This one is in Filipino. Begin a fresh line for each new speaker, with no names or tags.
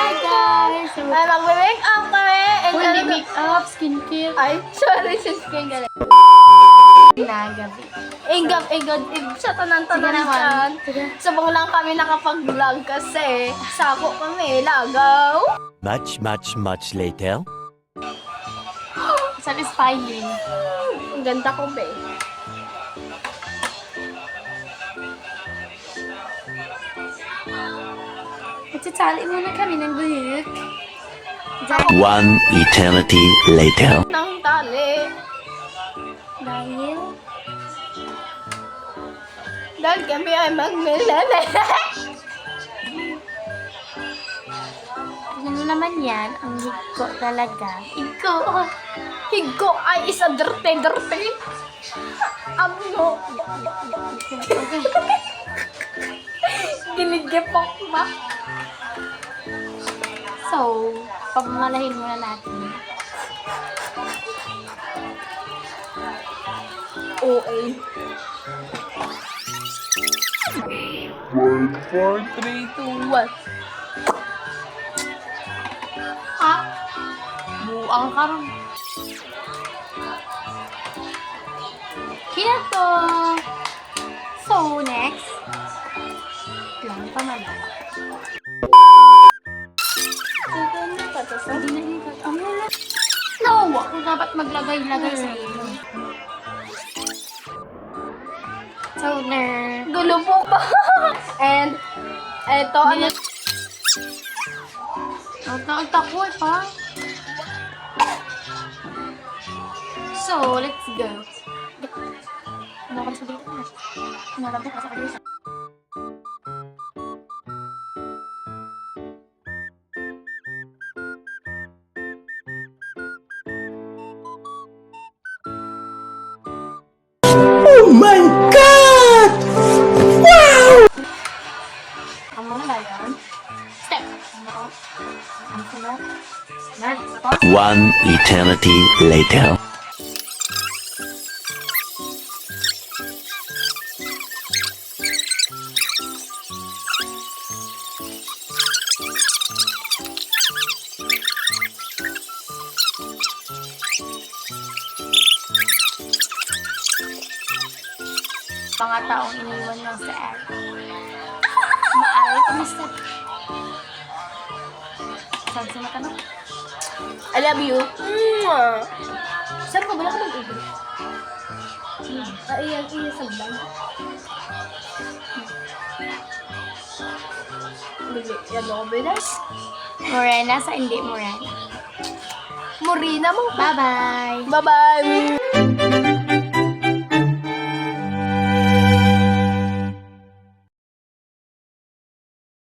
Hi guys!
Ay, magme-make up kami.
Fully make-up, skincare.
Ay, sorry, skincare.
Nagabi.
Sa tanan-tanan dyan. Sabang lang kami nakapag-vlog kasi sako kami, lagaw.
Much later.
Satisfying.
Ang ganda ko, be.
Magsasali muna kami ng buhok.
One eternity later.
Nang tali. Dahil kami ay magmilala.
Ano naman yan? Ang higko talaga.
Higo ay isa dirte-dirte. Ano? Giligipok ma.
So, pamalahin muna natin.
OA.
4, 3, 2, 1. Ah! Buang karon. Kina to. So, next. Lang pa man. No! Ako dapat maglagay-lagay sa iyo. Toner.
Gulo po pa. And, eto, ano?
Ang takoy pa. So, let's go. Ano ka sa dito? Nalabok ka sa dito.
Oh my God! Wow!
Ang mga ba yan? Step. Ang sunod.
One eternity later.
Mga taong iniwan lang sa air. Maaari kami sa... Saan sa mata no?
I love you. Mwah. Saan ka ba lang mag-ibig? Iya sa band. Yan ako, Benas.
Morena sa hindi Morena.
Morena mo.
Bye-bye!
Bye-bye.